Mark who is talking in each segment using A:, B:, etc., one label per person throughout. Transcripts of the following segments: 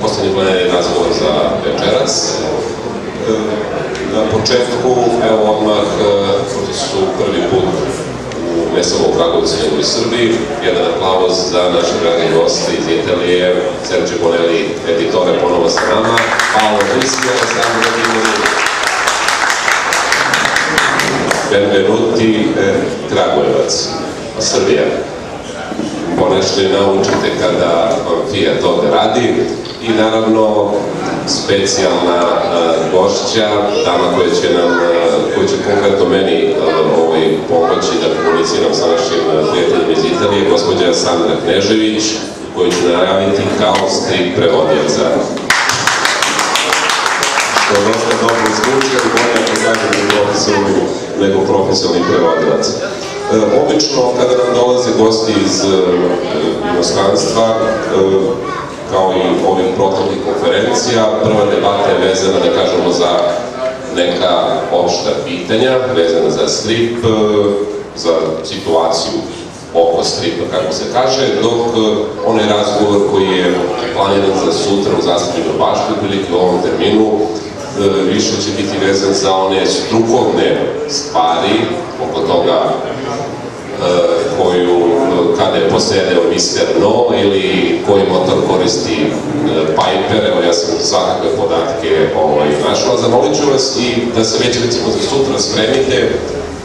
A: poslednji planirani razgovor za večeras. Na početku, evo odmah, pošto su prvi put ne samo u Kragujevcu, nego i Srbiji, jedan aplauz za naše drage goste iz Italije, Sergio Bonelli, editore, ponovo sa nama, Paolo Rischi, Alessandro Dimoni, benvenuti, Kragujevac, Srbija. Ponešto je naučite kada vam Fiat ovde radi i naravno specijalna gošća, dama koja će konkretno meni pomoći da komuniciram sa našim prijateljima iz Italije, gospođa Sandra Knežević, koju ću najaviti kao strip prevodioca. Što je dosta dobro zvuči, ali bolje ako kažem nego profesionalni prevodilac. Obično, kada nam dolaze gosti iz inostranstva, kao i ovih proteklih konferencija, prva debata je vezana, da kažemo, za neka opšta pitanja, vezana za strip, za situaciju oko stripa, kako se kaže, dok onaj razgovor koji je planiran za sutra u Zastupnoj bašti, prilike u ovom terminu, više će biti vezan za one strukovne stvari oko toga koju, kada je posedeo Mr. No ili koji motor koristi Piper, evo ja sam svakakve podatke našao, zamolit ću vas i da se već recimo za sutra spremite,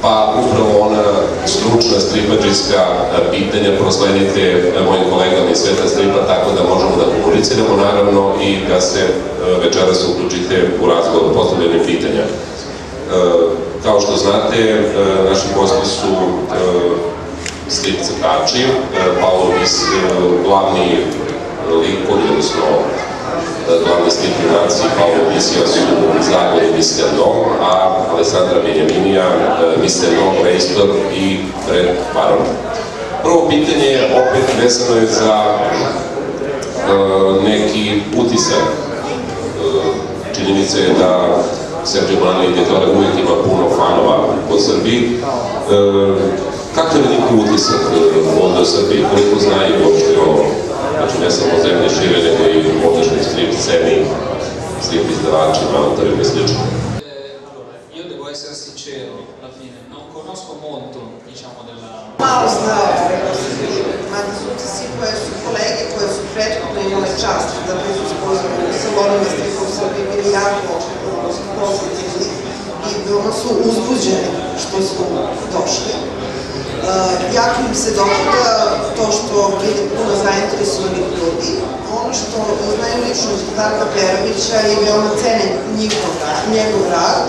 A: pa upravo ona stručna stripađijska pitanja prosledite mojim kolegama iz sveta stripa, tako da možemo da komuniciramo naravno i da se večeras uključite u razgovor postavljene pitanja. Kao što znate, naši gosti su strip crtači, Paolo Rischi, glavni likovi, odnosno glavni strip junaci Paolo Rischi su Zagor i Mr. No, a Alessandra Beniaminija, Mr. No, Rejstor i Fred Baron. Prvo pitanje je opet vezano je za neki utisak. Činjenica je da Sergio Bonelli editore uvijek ima puno fanova po Srbiji. Kakav je neki utisak ovde u Srbiji? Koliko znaju uopšte o, znači ne samo zemlje šire, nego i ovdešnji strip sceni, strip izdavačima, autorima i slično?
B: Io devo essere sincero, alla fine, non conosco molto, diciamo, della...
C: Malo znao ma da su utisci koje su kolege, koje su prethodno imale čast da budu spoznani sa volima stripa u Srbiji, bili jako pozitivni i veoma su uzbuđeni što su došli. Jako im se dopada to što vide puno zainteresovanih ljudi. Ono što znaju lično od Darka Perovića i veoma cene njegov rad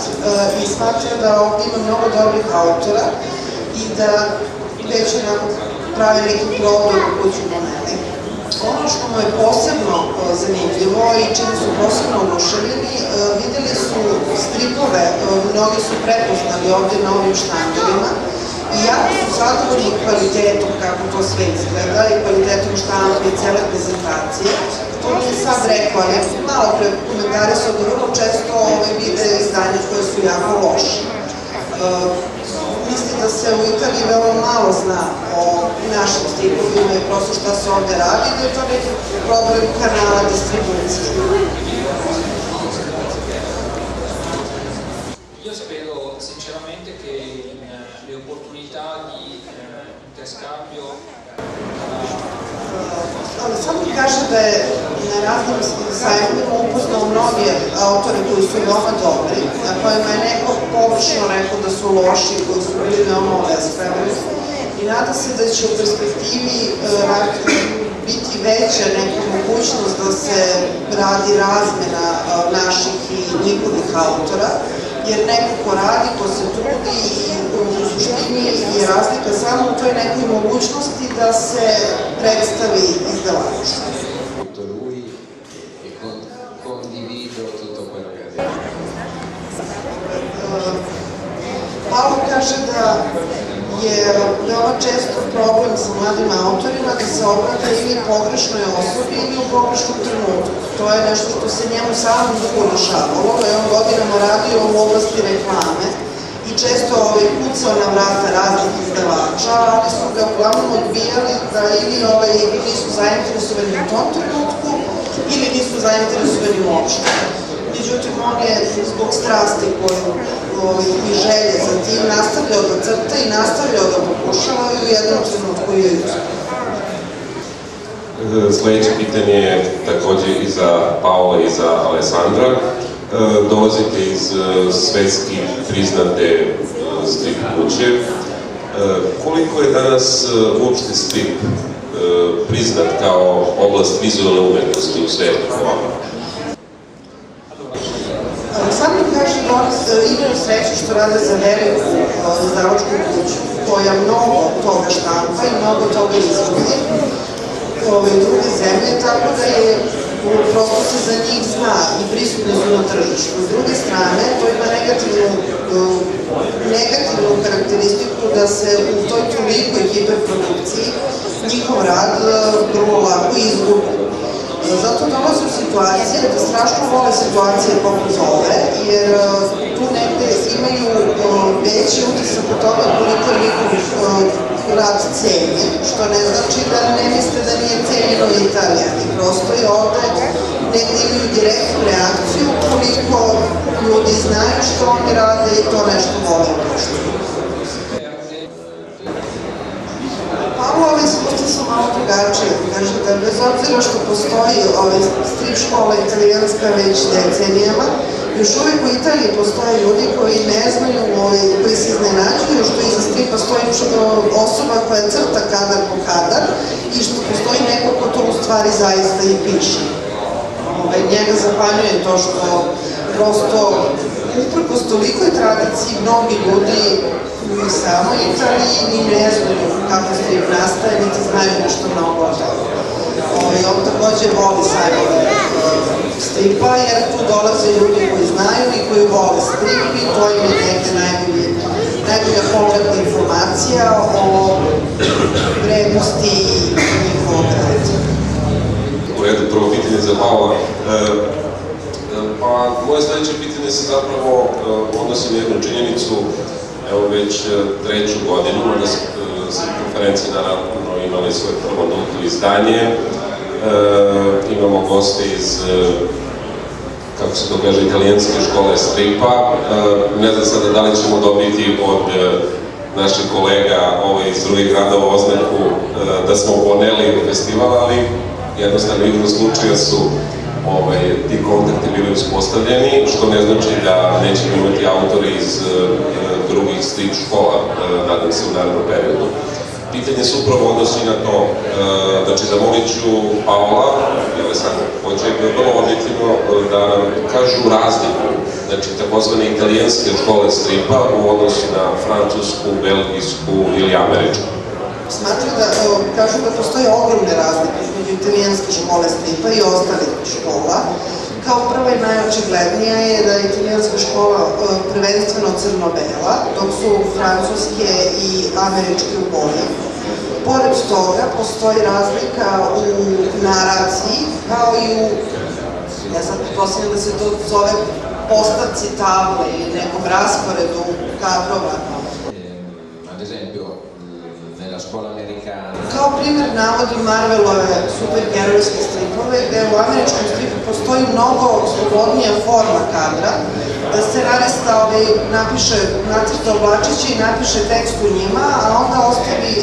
C: i smatraju da ovdje ima mnogo dobrih autora i da već onako pravi neki prodor u kuću Bonelli. Ono što mu je posebno zanimljivo i čini su posebno oduševljeni, videli su stripove, mnogi su prepoznali ovde na ovim štandovima i jako su zadovoljni kvalitetom kako to sve izgleda i kvalitetom štampe i cele prezentacije. To mi je sad rekao, ali ja sam malo pre komentarisao da vrlo često vide izdanje koje su jako loše. Mislim da se u Italiji veoma malo zna o našim stripovima i prosto šta se ovde radi, da je to neki problem kanala distribucije.
B: Io spero sinceramente che le opportunità di interscambio...
C: Alessandro kaže da je na raznim sajmovima upoznao mnoge autore koji su veoma dobri, na kojima je neko površno rekao da su loši, koji su bili veoma obespravljeni i nada se da će u perspektivi biti veća neka mogućnost da se radi razmena naših i njihovih autora, jer neko ko radi, ko se trudi i u suštini je razlika samo u toj nekoj mogućnosti da se predstavi izdavač.
D: Lui e condivido tutto quello che ha detto.
C: Paolo kaže da je veoma često problem sa mladim autorima da se obrate ili pogrešnoj osobi ili u pogrešnom trenutku. To je nešto što se njemu samom dugo dešavalo, da je on godinama radio u oblasti reklame i često kucao na vrata raznih izdavača, ali su ga uglavnom odbijali da ili nisu zainteresovani u tom trenutku zainteresovani uopšte. Međutim, on je zbog strasti i želje za tim nastavljao da crta i nastavljao da pokušava i u jednom trenutku je uspio.
A: Sledeće pitanje je takođe i za Paola i za Alessandra. Dolazite iz svetski priznate strip kuće. Koliko je danas uopšte strip priznat kao oblast vizualne umetnosti u svetu?
C: Samo kaže da oni imaju sreću što rade za veliku izdavačku kuću koja mnogo toga štampa i mnogo toga izvodi druge zemlje, tako da je prosto se za njih zna i prisutni su na tržištu. S druge strane, to ima negativnu karakteristiku da se u toj tolikoj hiperprodukciji njihov rad vrlo lako izgubi. Zato dolaze u situacije da strašno vole situacije poput ove, jer tu negde imaju veći utisak od toga koliko je njihov rad cenjen, što ne znači da ne misle da nije cenjeno Italijani. Prosto je ovde negde imaju direktnu reakciju koliko ljudi znaju što oni rade i to nešto vole prošto. Paolo, ovaj slučaj su malo drugačije. Kaže da bez obzira što postoji strip škola italijanska već decenijama, još uvijek u Italiji postoje ljudi koji ne znaju, koji se iznenađuju što iza stripa stoji osoba koja crta kadar po kadar i što postoji neko ko to u stvari zaista i piše. Njega zapanjuje to što prosto uprkos tolikoj tradiciji mnogi ljudi u samoj Italiji ni ne znaju kako strip nastaje, niti znaju nešto mnogo o toga. On takođe voli sajmove stripa, jer tu dolaze ljudi koji znaju i koji vole strip i to im je neke najbolja povratna informacija o vrednosti njihovog rada.
A: U redu, prvo pitanje za Paola. Pa, moje sledeće pitanje se zapravo odnosi na jednu činjenicu, evo već treću godinu, da se konferencije naravno imali svoje prvo nulto izdanje. Imamo goste iz, kako se to kaže, italijanske škole stripa. Ne znam sada da li ćemo dobiti od naših kolega iz drugih gradova oznaku da smo poneli festival, ali jednostavno igrom slučaja su ti kontakti bili uspostavljeni, što ne znači da nećemo imati autore iz drugih strip škola, nadam se, u narednom periodu. Pitanje se upravo odnosi na to, znači zamolit ću Paola i Alessandra takođe, vrlo objektivno da nam kažu razliku, znači takozvane italijanske škole stripa u odnosu na francusku, belgijsku ili američku.
C: Smatram da, kažu da postoje ogromne razlike između italijanske škole stripa i ostalih škola. Kao prva i najočiglednija je da je italijanska škola prvenstveno crno-bela, dok su francuske i američke u boji. Pored toga, postoji razlika u naraciji, kao i u, ja sad pretpostavljam da se to zove postavci table ili nekom rasporedu kadrova.
D: Ad esempio, nella scuola americana.
C: Kao primjer navodim Marvelove superherojske stripove, gde u američkom stripu postoji mnogo slobodnija forma kadra, da scenarista napiše nacrta oblačića i napiše tekst u njima, a onda ostavi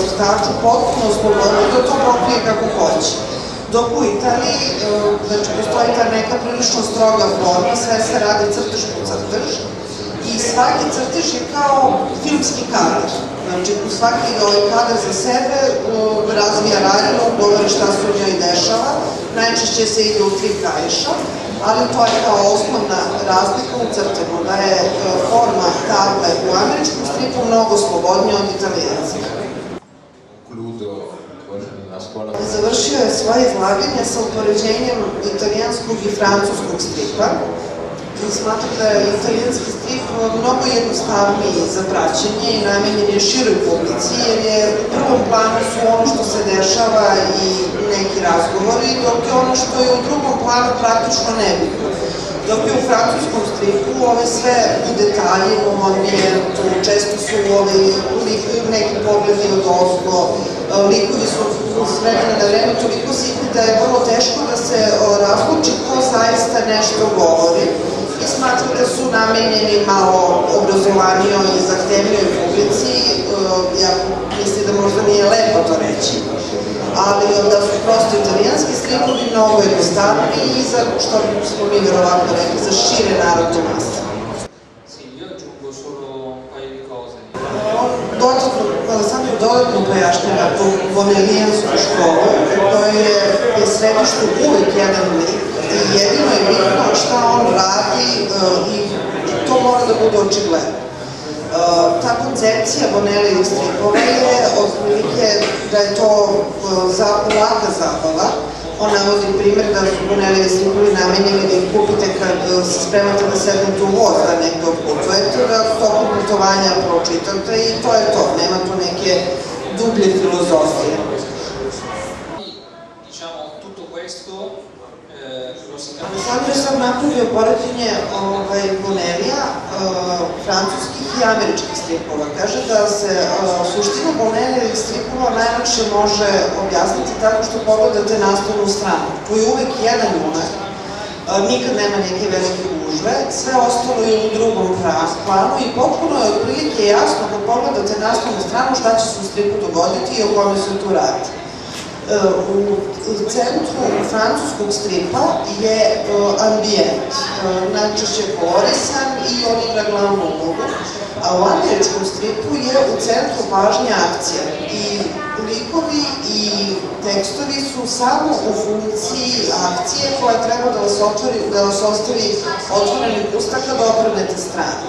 C: crtaču potpuno slobodno da to pokrije kako hoće. Dok u Italiji, znači, postoji ta neka prilično stroga forma, sve se radi crtež po crtež, i svaki crtež je kao filmski kadar. Znači, svaki kadar za sebe razvija radinu, govori šta se u njoj dešava, najčešće se ide u 3 kaiša, ali to je kao osnovna razlika u crtenu, da je forma table u američkom stripu mnogo slobodnija od italijanske. Završio je svoje izlaganje sa upoređenjem italijanskog i francuskog stripa. Smatram da je italijanski strip mnogo jednostavniji za praćenje i namenjen je široj publici, jer je u prvom planu su ono što se dešava i neki razgovori, dok je ono što je u drugom planu praktično nebitno. Dok je u francuskom stripu sve u detaljima, u ambijentu, često su neki pogledi od ozgo, likovi su s vremena na vreme toliko sitni da je vrlo teško da se razluči ko zaista nešto govori. I smatram da su namenjeni malo obrazovanijoj i zahtevnijoj publici, ja mislim da možda nije lepo to reći, ali da su prosto italijanski stripovi mnogo jednostavniji i za, što smo mi verovatno rekli, za šire narodne mase.
B: Sì, io aggiungo solo un paio di cose.
C: Alessandro dodatno pojašnjava tu bonelijansku školu, u kojoj je središtu uvijek jedan lik i jedino je bitno šta on radi i to mora da bude očigledno. Ta koncepcija Bonelijevih stripova je otprilike da je to laka zabava. On navodi primjer da su Bonelijevi stripovi namenjeni da ih kupite kad se spremate da sednete u voz da negde otputujete, da tokom putovanja pročitate i to je to, nema tu neke dublje filozofije.
B: Diciamo, tutto questo
C: Alessandro je sam napravio poređenje Bonelija, francuskih i američkih stripova. Kaže da se suština Bonelijevih stripova najlakše može objasniti tako što pogledate naslovnu stranu. Tu je uvek jedan junak, nikad nema neke velike gužve, sve ostalo je u drugom planu i potpuno je otprilike jasno kad pogledate naslovnu stranu šta će se u stripu dogoditi i o kome se tu radi. U centru francuskog stripa je ambijent, najčešće kolorisan i on igra glavnu ulogu, a u američkom stripu je u centru pažnja akcija i likovi i tekstovi su samo u funkciji akcije koja treba da vas ostavi otvorenih usta kad okrenete stranu.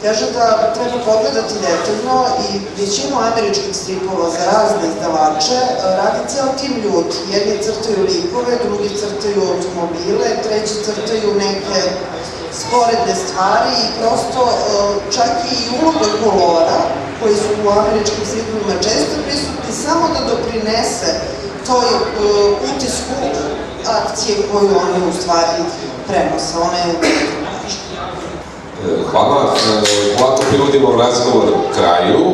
C: Kaže da treba pogledati detaljno i većinu američkih stripova za razne izdavače radi ceo tim ljudi. Jedni crtaju likove, drugi crtaju automobile, treći crtaju neke sporedne stvari i prosto čak i uloga kolora koji su u američkim stripovima često prisutni samo da doprinese toj utisku akcije koju oni u stvari prenose. Ona je
A: Hvala. Ovako privodimo razgovor kraju.